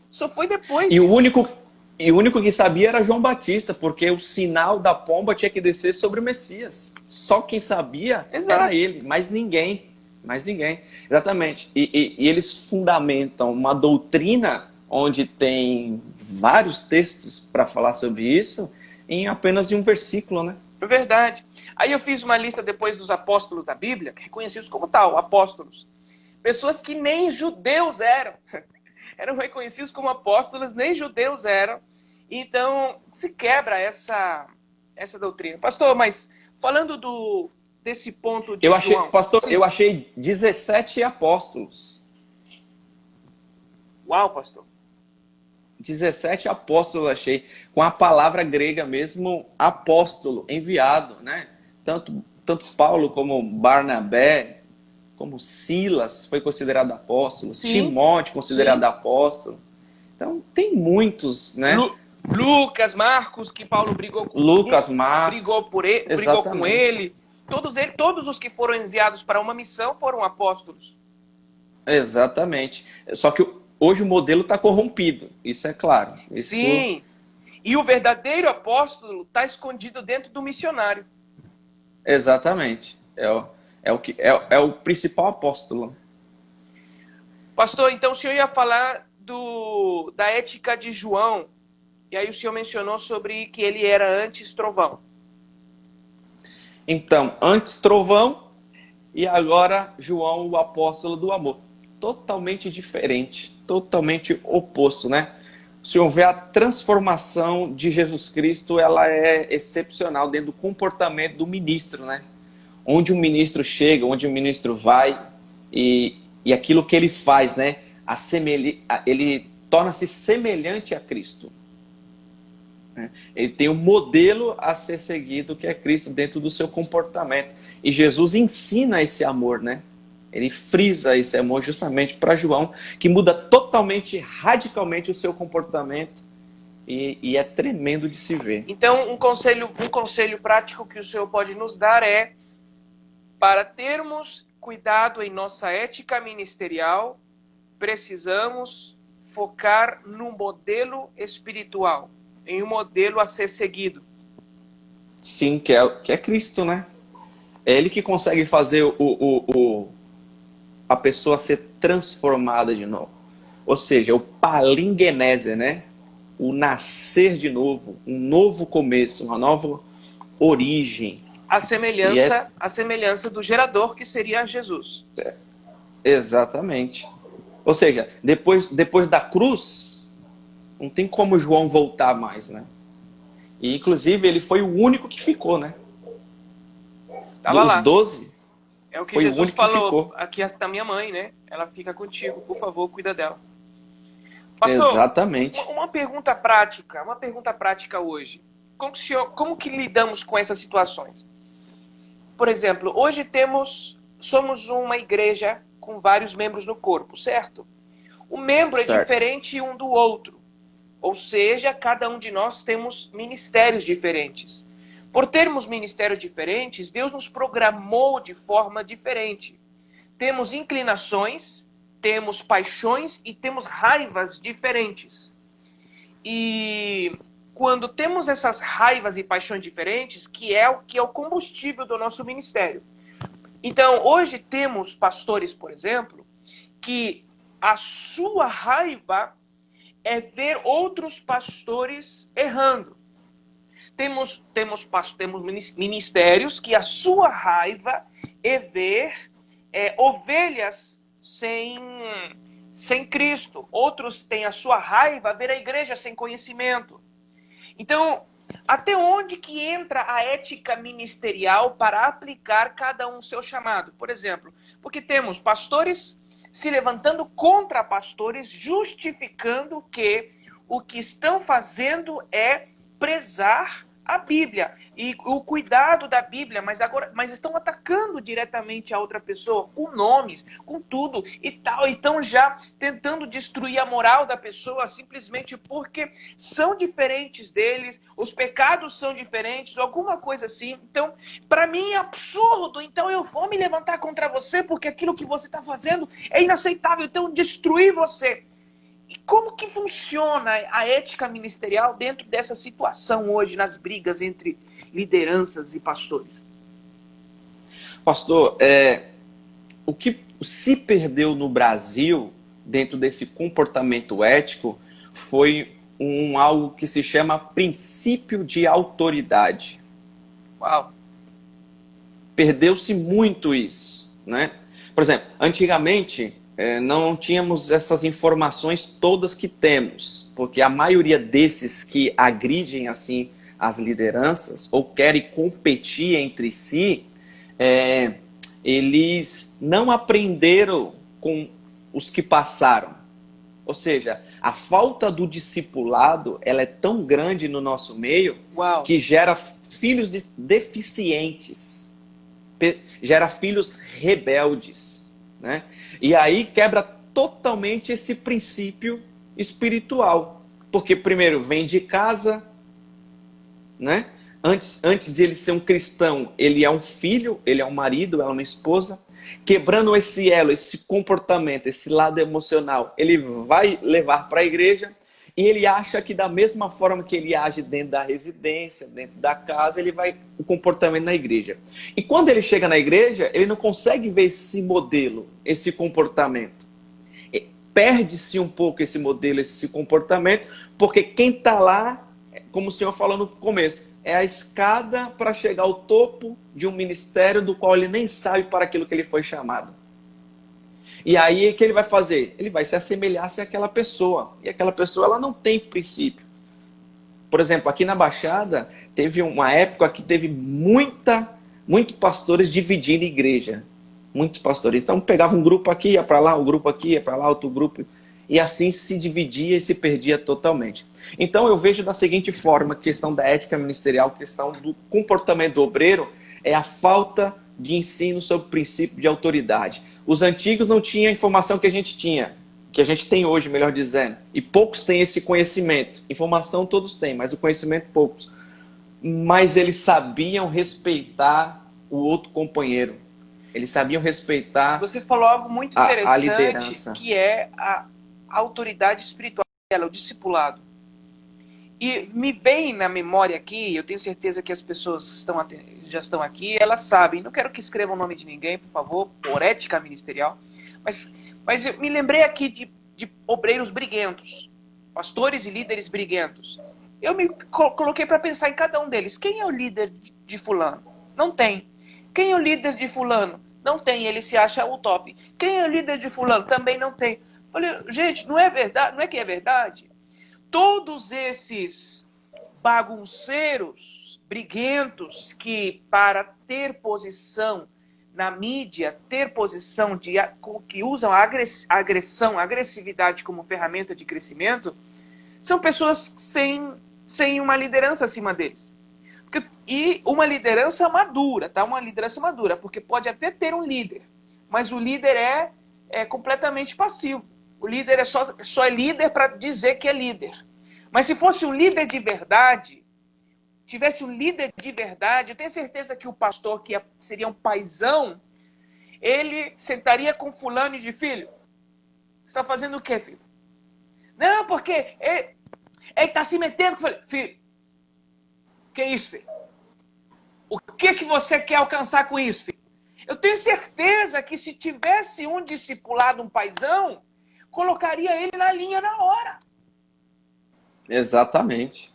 só foi depois. E o único que sabia era João Batista, porque o sinal da pomba tinha que descer sobre o Messias. Só quem sabia era ele, mais ninguém. Mais ninguém. Exatamente. E eles fundamentam uma doutrina onde tem vários textos para falar sobre isso em apenas um versículo, né? É verdade. Aí eu fiz uma lista depois dos apóstolos da Bíblia, reconhecidos como tal, apóstolos. Pessoas que nem judeus eram. Eram reconhecidos como apóstolos, nem judeus eram. Então, se quebra essa doutrina. Pastor, mas falando desse ponto de João... Pastor, eu achei 17 apóstolos. Uau, pastor. 17 apóstolos achei, com a palavra grega mesmo, apóstolo, enviado, né? Tanto Paulo como Barnabé, como Silas foi considerado apóstolo, Sim, Timóteo considerado sim. apóstolo. Então, tem muitos, né? Lucas, Marcos, que Paulo brigou com, Lucas, Marcos, brigou com exatamente. ele. Todos os que foram enviados para uma missão foram apóstolos. Exatamente. Só que hoje o modelo está corrompido, isso é claro. Isso, Sim. E o verdadeiro apóstolo está escondido dentro do missionário. exatamente. É o principal apóstolo. Pastor, então o senhor ia falar da ética de João. E aí o senhor mencionou sobre que ele era antes trovão. Então, antes trovão e agora João, o apóstolo do amor. Totalmente diferente, totalmente oposto, né? O senhor vê a transformação de Jesus Cristo, ela é excepcional dentro do comportamento do ministro, né? Onde o ministro chega, onde o ministro vai e aquilo que ele faz, né? Ele torna-se semelhante a Cristo. Ele tem um modelo a ser seguido, que é Cristo, dentro do seu comportamento. E Jesus ensina esse amor, né? Ele frisa esse amor justamente para João, que muda totalmente, radicalmente o seu comportamento. E é tremendo de se ver. Então, um conselho prático que o senhor pode nos dar é para termos cuidado em nossa ética ministerial, precisamos focar no modelo espiritual, em um modelo a ser seguido. Sim, que é Cristo, né? É Ele que consegue fazer a pessoa ser transformada de novo. Ou seja, o palingenese, né? O nascer de novo, um novo começo, uma nova origem. A semelhança do gerador, que seria Jesus. Exatamente. Ou seja, depois da cruz, não tem como João voltar mais, né? E, inclusive, ele foi o único que ficou, né? Tava Dos lá. 12, É o que foi o Jesus único que falou. ficou. Aqui está minha mãe, né? Ela fica contigo. Por favor, cuida dela. Pastor, Exatamente. uma pergunta prática hoje. Como que lidamos com essas situações? Por exemplo, hoje somos uma igreja com vários membros no corpo, certo? O membro é Certo. diferente um do outro. Ou seja, cada um de nós temos ministérios diferentes. Por termos ministérios diferentes, Deus nos programou de forma diferente. Temos inclinações, temos paixões e temos raivas diferentes. E quando temos essas raivas e paixões diferentes, que é o combustível do nosso ministério. Então, hoje temos pastores, por exemplo, que a sua raiva é ver outros pastores errando. Temos ministérios que a sua raiva é ver ovelhas sem Cristo. Outros têm a sua raiva ver a igreja sem conhecimento. Então, até onde que entra a ética ministerial para aplicar cada um seu chamado? Por exemplo, porque temos pastores se levantando contra pastores, justificando que o que estão fazendo é prezar a Bíblia e o cuidado da Bíblia, mas estão atacando diretamente a outra pessoa com nomes, com tudo e tal, estão já tentando destruir a moral da pessoa simplesmente porque são diferentes deles, os pecados são diferentes, alguma coisa assim. Então, para mim é absurdo, então eu vou me levantar contra você porque aquilo que você está fazendo é inaceitável, então destruir você. E como que funciona a ética ministerial dentro dessa situação hoje, nas brigas entre lideranças e pastores? Pastor, o que se perdeu no Brasil, dentro desse comportamento ético, foi algo que se chama princípio de autoridade. Uau! Perdeu-se muito isso, né? Por exemplo, antigamente não tínhamos essas informações todas que temos, porque a maioria desses que agridem assim as lideranças ou querem competir entre si, eles não aprenderam com os que passaram. Ou seja, a falta do discipulado, ela é tão grande no nosso meio, Uau. Que gera filhos deficientes, gera filhos rebeldes. né? E aí quebra totalmente esse princípio espiritual. Porque primeiro vem de casa, né? Antes de ele ser um cristão, ele é um filho, ele é um marido, é uma esposa. Quebrando esse elo, esse comportamento, esse lado emocional, ele vai levar para a igreja e ele acha que da mesma forma que ele age dentro da residência, dentro da casa, ele vai o comportamento na igreja. E quando ele chega na igreja, ele não consegue ver esse modelo, esse comportamento. Perde-se um pouco esse modelo, esse comportamento, porque quem está lá, como o senhor falou no começo, é a escada para chegar ao topo de um ministério do qual ele nem sabe para aquilo que ele foi chamado. E aí o que ele vai fazer? Ele vai se assemelhar-se àquela pessoa. E aquela pessoa ela não tem princípio. Por exemplo, aqui na Baixada, teve uma época que teve muitos pastores dividindo igreja. Muitos pastores. Então pegava um grupo aqui, ia para lá, um grupo aqui, ia para lá, outro grupo. E assim se dividia e se perdia totalmente. Então eu vejo da seguinte forma, a questão da ética ministerial, a questão do comportamento do obreiro, é a falta de ensino sobre o princípio de autoridade. Os antigos não tinham a informação que a gente tinha, que a gente tem hoje, melhor dizendo. E poucos têm esse conhecimento. Informação todos têm, mas o conhecimento poucos. Mas eles sabiam respeitar o outro companheiro. Eles sabiam respeitar. Você falou algo muito interessante, a liderança, que é a autoridade espiritual, o discipulado. E me vem na memória aqui, eu tenho certeza que as pessoas que já estão aqui, elas sabem, não quero que escrevam o nome de ninguém, por favor, por ética ministerial, mas eu me lembrei aqui de obreiros briguentos, pastores e líderes briguentos. Eu me coloquei para pensar em cada um deles. Quem é o líder de fulano? Não tem. Quem é o líder de fulano? Não tem, ele se acha o top. Quem é o líder de fulano? Também não tem. Falei, gente, não é verdade? Não é que é verdade? Todos esses bagunceiros, briguentos, que para ter posição na mídia, ter posição que usam a agressão, a agressividade como ferramenta de crescimento, são pessoas sem uma liderança acima deles. E uma liderança madura, tá? Uma liderança madura, porque pode até ter um líder, mas o líder é completamente passivo. O líder só é líder para dizer que é líder. Mas se fosse um líder de verdade, tivesse um líder de verdade, eu tenho certeza que o pastor, que seria um paizão, ele sentaria com fulano e de filho. Você está fazendo o quê, filho? Não, porque ele está se metendo com filho. Que isso, filho? O que você quer alcançar com isso, filho? Eu tenho certeza que se tivesse um discipulado, um paizão, colocaria ele na linha na hora. Exatamente.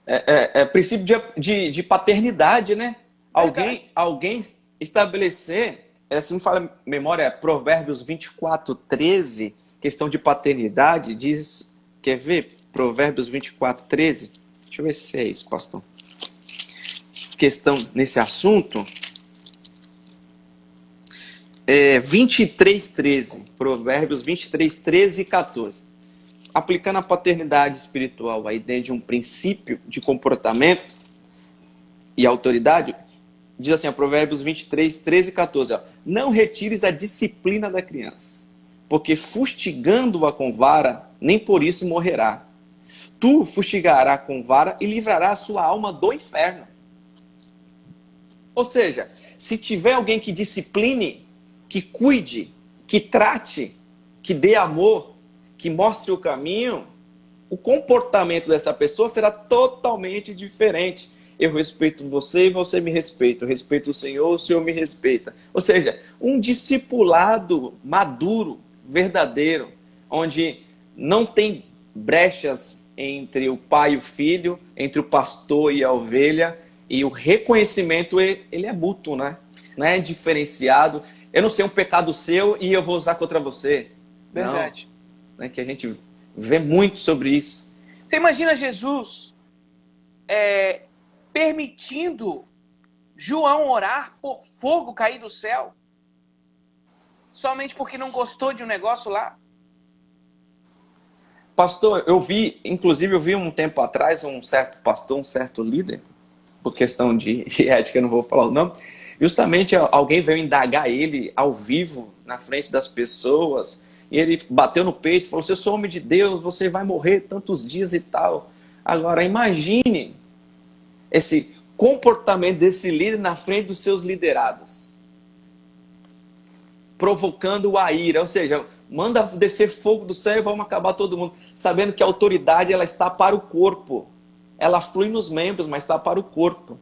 É princípio de paternidade, né? Alguém estabelecer, se não me falha a memória, Provérbios 24:13, questão de paternidade, diz, quer ver? Provérbios 24:13. Deixa eu ver se é isso, pastor. Questão nesse assunto. 23:13. Provérbios 23:13 e 14. Aplicando a paternidade espiritual, a ideia de um princípio de comportamento e autoridade, diz assim, Provérbios 23:13 e 14. Não retires a disciplina da criança, porque fustigando-a com vara, nem por isso morrerá. Tu fustigará com vara e livrará a sua alma do inferno. Ou seja, se tiver alguém que discipline, que cuide, que trate, que dê amor, que mostre o caminho, o comportamento dessa pessoa será totalmente diferente. Eu respeito você e você me respeita. Eu respeito o Senhor me respeita. Ou seja, um discipulado maduro, verdadeiro, onde não tem brechas entre o pai e o filho, entre o pastor e a ovelha, e o reconhecimento ele é mútuo, né? Não é diferenciado. Eu não sei um pecado seu e eu vou usar contra você. Verdade. Não, né? Que a gente vê muito sobre isso. Você imagina Jesus permitindo João orar por fogo cair do céu? Somente porque não gostou de um negócio lá? Pastor, inclusive eu vi um tempo atrás um certo pastor, um certo líder, por questão de ética, eu não vou falar o nome, Justamente alguém veio indagar ele ao vivo, na frente das pessoas, e ele bateu no peito e falou: se eu sou homem de Deus, você vai morrer tantos dias e tal. Agora, imagine esse comportamento desse líder na frente dos seus liderados, provocando a ira, ou seja, manda descer fogo do céu e vamos acabar todo mundo, sabendo que a autoridade ela está para o corpo, ela flui nos membros, mas está para o corpo.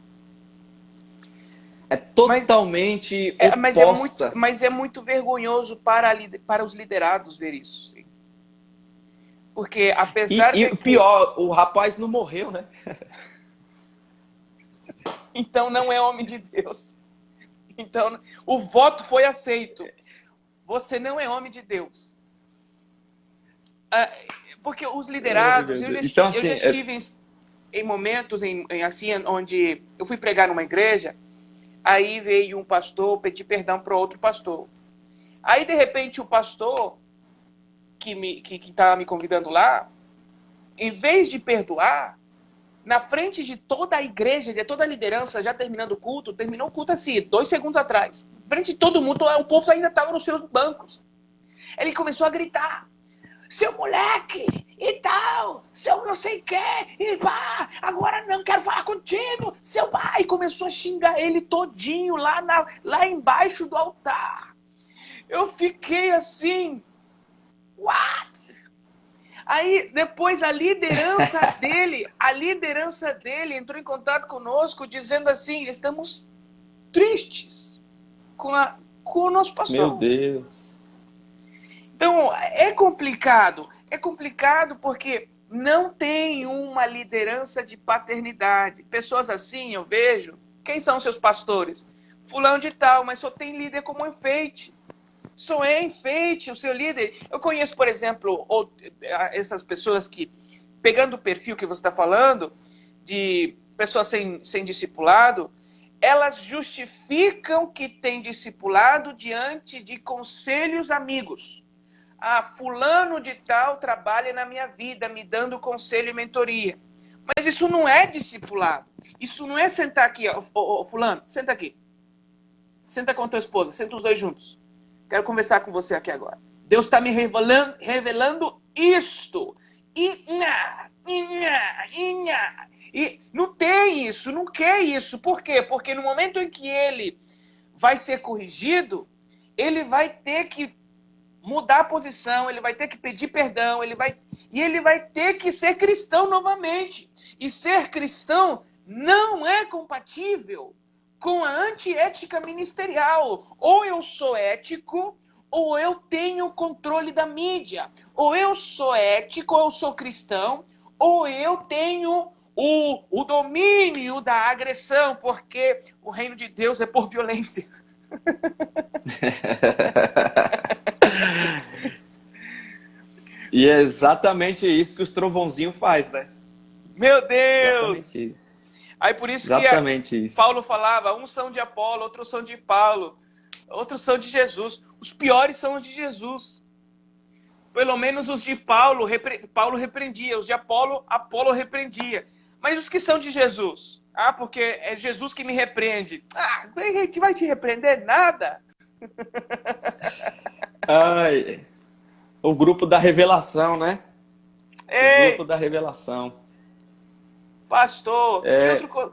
É totalmente oposta. Mas é muito vergonhoso para os liderados ver isso. Sim. Porque apesar e pior, o rapaz não morreu, né? Então não é homem de Deus. Então o voto foi aceito. Você não é homem de Deus. Porque os liderados, eu já estive em momentos assim, onde eu fui pregar numa igreja. Aí veio um pastor pedir perdão para outro pastor. Aí, de repente, o pastor que estava me convidando lá, em vez de perdoar, na frente de toda a igreja, de toda a liderança, já terminando o culto, terminou o culto assim, 2 segundos atrás. Na frente de todo mundo, o povo ainda estava nos seus bancos. Ele começou a gritar: seu moleque, e tal, seu não sei o que, e pá, agora não quero falar contigo, seu pai. E começou a xingar ele todinho lá embaixo do altar. Eu fiquei assim, what? Aí depois a liderança dele entrou em contato conosco dizendo assim: estamos tristes com o nosso pastor. Meu Deus. Então, é complicado. É complicado porque não tem uma liderança de paternidade. Pessoas assim, eu vejo. Quem são seus pastores? Fulano de tal, mas só tem líder como enfeite. Só é enfeite o seu líder. Eu conheço, por exemplo, essas pessoas que, pegando o perfil que você está falando, de pessoas sem discipulado, elas justificam que tem discipulado diante de conselhos amigos. Fulano de tal trabalha na minha vida, me dando conselho e mentoria. Mas isso não é discipulado. Isso não é sentar aqui, fulano, senta aqui. Senta com a tua esposa, senta os dois juntos. Quero conversar com você aqui agora. Deus está me revelando isto. E não tem isso, não quer isso. Por quê? Porque no momento em que ele vai ser corrigido, ele vai ter que mudar a posição, ele vai ter que pedir perdão, ele vai ter que ser cristão novamente. E ser cristão não é compatível com a antiética ministerial. Ou eu sou ético, ou eu tenho controle da mídia. Ou eu sou ético, ou eu sou cristão, ou eu tenho o domínio da agressão, porque o reino de Deus é por violência. E é exatamente isso que os trovãozinhos faz, né? Meu Deus! Exatamente isso. Aí por isso exatamente isso. Paulo falava, uns são de Apolo, outros são de Paulo, outros são de Jesus. Os piores são os de Jesus. Pelo menos os de Paulo repreendia, os de Apolo repreendia. Mas os que são de Jesus? Porque é Jesus que me repreende. A gente vai te repreender nada. O grupo da revelação, né? Ei, o grupo da revelação. Pastor,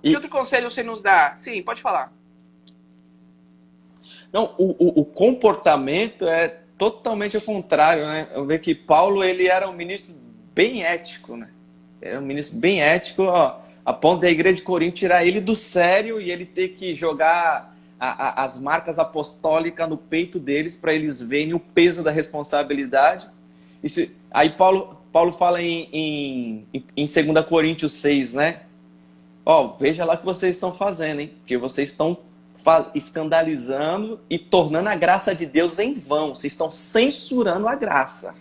que outro conselho você nos dá? Sim, pode falar. Não, o comportamento é totalmente ao contrário, né? Eu vejo que Paulo, ele era um ministro bem ético, né? Era um ministro bem ético, a ponto da igreja de Corinto tirar ele do sério e ele ter que jogar as marcas apostólicas no peito deles para eles verem o peso da responsabilidade. Aí Paulo fala em 2 Coríntios 6, né? Veja lá o que vocês estão fazendo, hein? Porque vocês estão escandalizando e tornando a graça de Deus em vão. Vocês estão censurando a graça.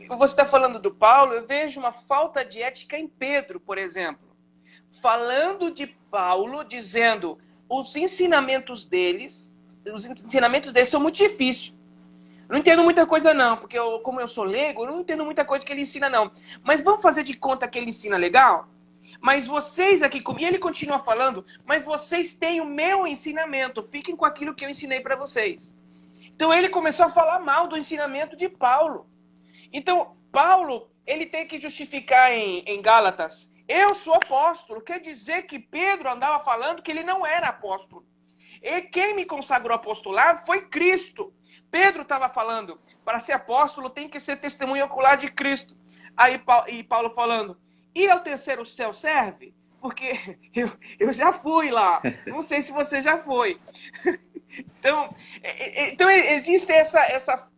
Você está falando do Paulo, eu vejo uma falta de ética em Pedro, por exemplo. Falando de Paulo, dizendo os ensinamentos deles são muito difíceis. Não entendo muita coisa não, porque como eu sou leigo, eu não entendo muita coisa que ele ensina não. Mas vamos fazer de conta que ele ensina legal? Mas vocês aqui, e ele continua falando, mas vocês têm o meu ensinamento, fiquem com aquilo que eu ensinei para vocês. Então ele começou a falar mal do ensinamento de Paulo. Então, Paulo, ele tem que justificar em Gálatas, eu sou apóstolo, quer dizer que Pedro andava falando que ele não era apóstolo. E quem me consagrou apostolado foi Cristo. Pedro estava falando, para ser apóstolo tem que ser testemunho ocular de Cristo. Aí Paulo falando, ir ao terceiro céu serve? Porque eu já fui lá, não sei se você já foi. Então existem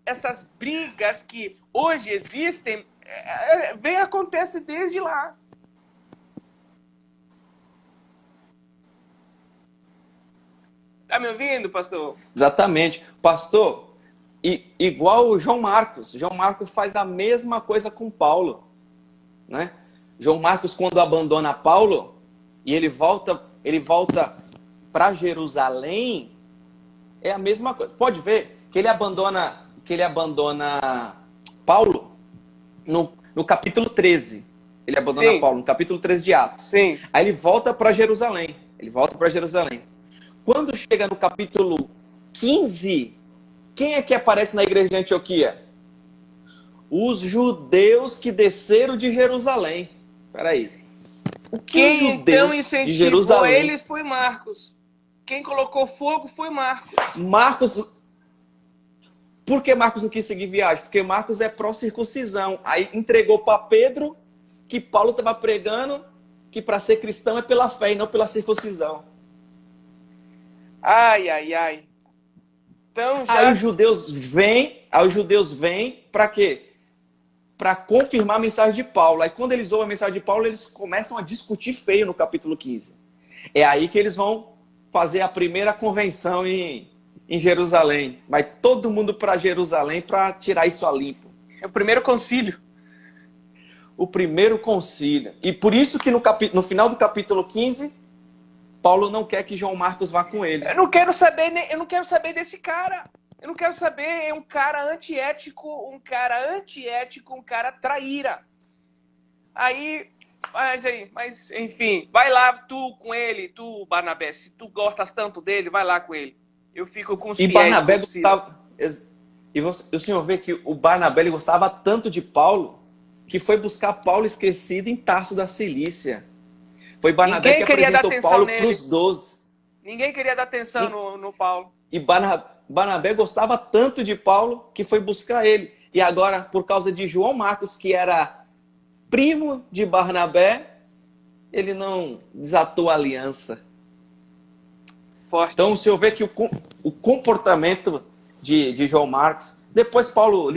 essas brigas que hoje existem, acontece desde lá. Tá me ouvindo, pastor? Exatamente. Pastor, igual o João Marcos. João Marcos faz a mesma coisa com Paulo, né? João Marcos, quando abandona Paulo e ele volta para Jerusalém, é a mesma coisa. Pode ver que ele abandona Paulo no capítulo 13. Ele abandona Sim. Paulo no capítulo 13 de Atos. Sim. Aí ele volta para Jerusalém. Quando chega no capítulo 15, quem é que aparece na igreja de Antioquia? Os judeus que desceram de Jerusalém. Peraí. Quem então incentivou eles foi Marcos. Quem colocou fogo foi Marcos. Por que Marcos não quis seguir viagem? Porque Marcos é pró-circuncisão. Aí entregou para Pedro que Paulo estava pregando que para ser cristão é pela fé e não pela circuncisão. Ai. Então, Aí os judeus vêm para quê? Para confirmar a mensagem de Paulo. Aí quando eles ouvem a mensagem de Paulo, eles começam a discutir feio no capítulo 15. É aí que eles vão fazer a primeira convenção em Jerusalém. Vai todo mundo para Jerusalém para tirar isso a limpo. É o primeiro concílio. O primeiro concílio. E por isso que no final do capítulo 15, Paulo não quer que João Marcos vá com ele. Eu não quero saber desse cara. Eu não quero saber, é um cara antiético, um cara traíra. Mas enfim, vai lá tu com ele, tu, Barnabé, se tu gostas tanto dele, vai lá com ele. Eu fico com os fiéis. E Barnabé gostava. E o senhor vê que o Barnabé ele gostava tanto de Paulo que foi buscar Paulo esquecido em Tarso da Cilícia. Foi Barnabé que apresentou Paulo para os 12. Ninguém queria dar atenção no Paulo. E Barnabé gostava tanto de Paulo que foi buscar ele. E agora, por causa de João Marcos, que era primo de Barnabé, ele não desatou a aliança. Forte. Então o senhor vê que o comportamento de João Marcos, depois Paulo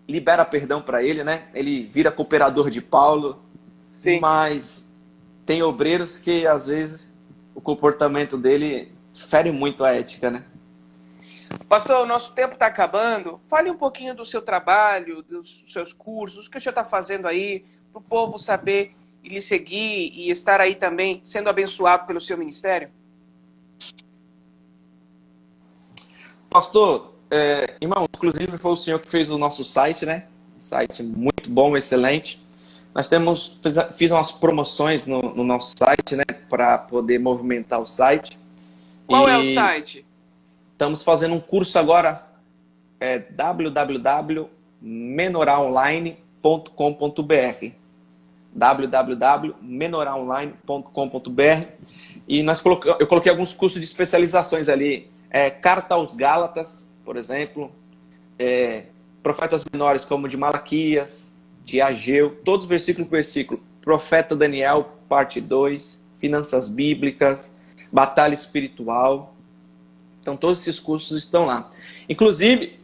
libera perdão para ele, né? Ele vira cooperador de Paulo. Sim. Mas tem obreiros que às vezes o comportamento dele fere muito a ética, né? Pastor, o nosso tempo está acabando. Fale um pouquinho do seu trabalho, dos seus cursos, o que o senhor está fazendo aí, para o povo saber e lhe seguir e estar aí também sendo abençoado pelo seu ministério. Pastor, irmão, inclusive foi o senhor que fez o nosso site, né? Site muito bom, excelente. Nós fiz umas promoções no nosso site, né? Para poder movimentar o site. Qual é o site? Estamos fazendo um curso agora, www.menoralonline.com.br www.menoralonline.com.br E eu coloquei alguns cursos de especializações ali. Carta aos Gálatas, por exemplo. Profetas menores como de Malaquias, de Ageu, todos versículo por versículo. Profeta Daniel, parte 2. Finanças bíblicas, batalha espiritual. Então, todos esses cursos estão lá. Inclusive,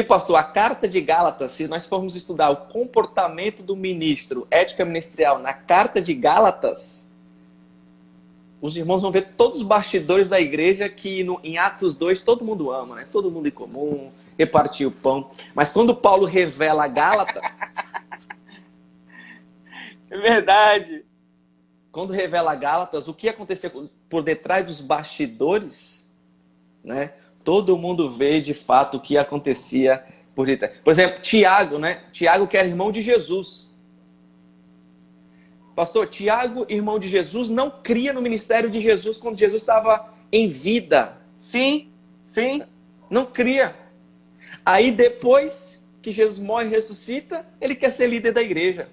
pastor, a carta de Gálatas, se nós formos estudar o comportamento do ministro, ética ministerial, na carta de Gálatas, os irmãos vão ver todos os bastidores da igreja que em Atos 2 todo mundo ama, né? Todo mundo em comum, repartir o pão. Mas quando Paulo revela Gálatas... É verdade. Quando revela Gálatas, o que aconteceu por detrás dos bastidores... Né? Todo mundo vê de fato o que acontecia por detrás. Por exemplo, Tiago, né? Tiago que era irmão de Jesus. Pastor, Tiago, irmão de Jesus, não cria no ministério de Jesus quando Jesus estava em vida. Sim, sim. Não cria. Aí depois que Jesus morre e ressuscita, ele quer ser líder da igreja.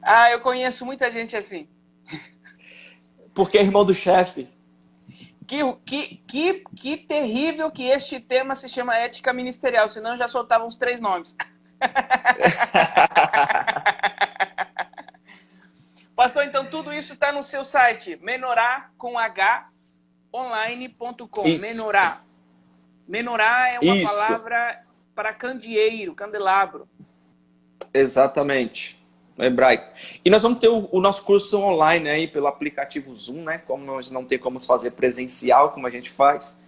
Ah, eu conheço muita gente assim. Porque é irmão do chefe. Que terrível que este tema se chama ética ministerial, senão já soltava uns 3 nomes. Pastor, então tudo isso está no seu site, menorá.online.com. Menorá. Menorá é uma palavra para candeeiro, candelabro. Exatamente. No hebraico. E nós vamos ter o nosso curso online aí pelo aplicativo Zoom, né? Como nós não temos como fazer presencial, como a gente faz,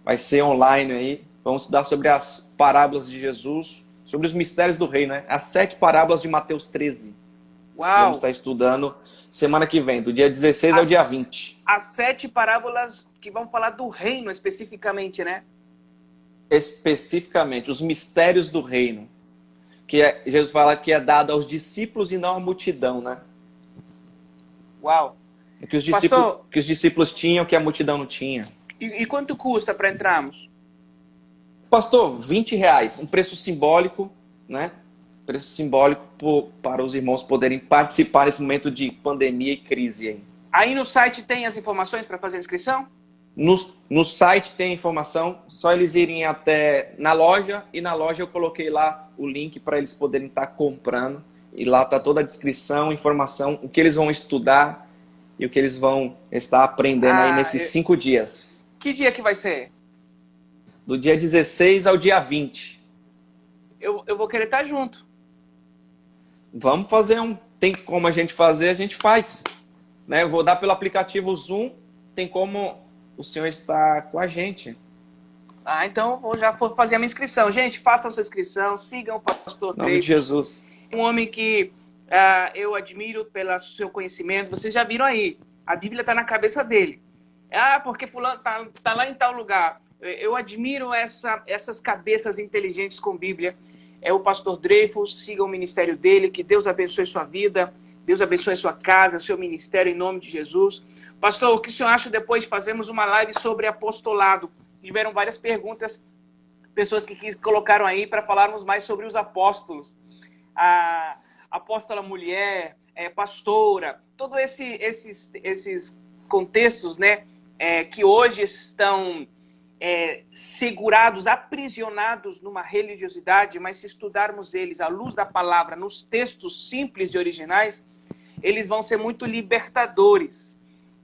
vai ser online aí. Vamos estudar sobre as parábolas de Jesus, sobre os mistérios do reino, né? As 7 parábolas de Mateus 13. Uau! Vamos estar estudando semana que vem, do dia 16 ao dia 20. As 7 parábolas que vão falar do reino especificamente, né? Especificamente, os mistérios do reino. Jesus fala que é dado aos discípulos e não à multidão, né? Uau! Que os discípulos tinham, que a multidão não tinha. E quanto custa para entrarmos? Pastor, R$20, um preço simbólico, né? Preço simbólico para os irmãos poderem participar nesse momento de pandemia e crise aí. Aí no site tem as informações para fazer a inscrição? No site tem informação, só eles irem até na loja, e na loja eu coloquei lá o link para eles poderem estar comprando, e lá está toda a descrição, informação, o que eles vão estudar e o que eles vão estar aprendendo aí nesses 5 dias. Que dia que vai ser? Do dia 16 ao dia 20. Eu vou querer estar junto. Vamos fazer tem como a gente fazer, a gente faz. Né? Eu vou dar pelo aplicativo Zoom, tem como o senhor estar com a gente. Então vou já fazer a minha inscrição. Gente, façam sua inscrição, sigam o pastor Dreyfus. Em nome de Jesus. Um homem que eu admiro pelo seu conhecimento. Vocês já viram aí, a Bíblia está na cabeça dele. Porque fulano tá lá em tal lugar. Eu admiro essas cabeças inteligentes com Bíblia. É o pastor Dreyfus, siga o ministério dele, que Deus abençoe sua vida, Deus abençoe sua casa, seu ministério, em nome de Jesus. Pastor, o que o senhor acha depois de fazermos uma live sobre apostolado? Tiveram várias perguntas, pessoas que colocaram aí para falarmos mais sobre os apóstolos. A apóstola mulher, pastora, todos esses contextos, né, que hoje estão segurados, aprisionados numa religiosidade, mas se estudarmos eles à luz da palavra, nos textos simples e originais, eles vão ser muito libertadores,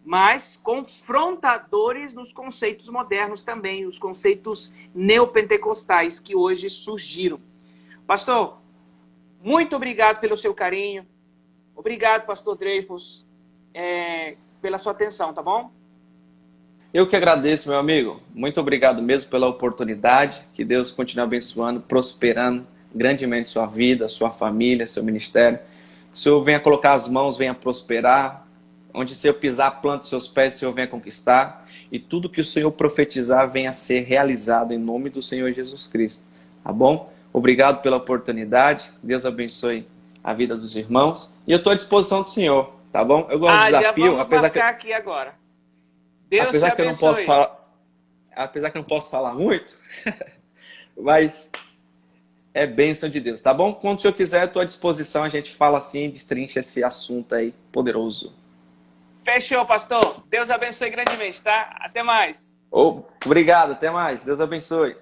mas confrontadores nos conceitos modernos também, os conceitos neopentecostais que hoje surgiram. Pastor, muito obrigado pelo seu carinho, obrigado, pastor Dreyfus, pela sua atenção, tá bom? Eu que agradeço, meu amigo. Muito obrigado mesmo pela oportunidade. Que Deus continue abençoando, prosperando grandemente sua vida, sua família, seu ministério. Que o Senhor venha colocar as mãos, venha prosperar. Onde o Senhor pisar, planta os seus pés, o Senhor venha conquistar. E tudo que o Senhor profetizar venha a ser realizado em nome do Senhor Jesus Cristo. Tá bom? Obrigado pela oportunidade. Deus abençoe a vida dos irmãos. E eu estou à disposição do Senhor. Tá bom? Eu gosto do desafio. Já vamos marcar aqui agora. Deus apesar te que eu não posso falar muito, mas é bênção de Deus, tá bom? Quando o senhor quiser, estou à disposição, a gente fala assim, destrincha esse assunto aí poderoso. Fechou, pastor. Deus abençoe grandemente, tá? Até mais. Obrigado, até mais. Deus abençoe.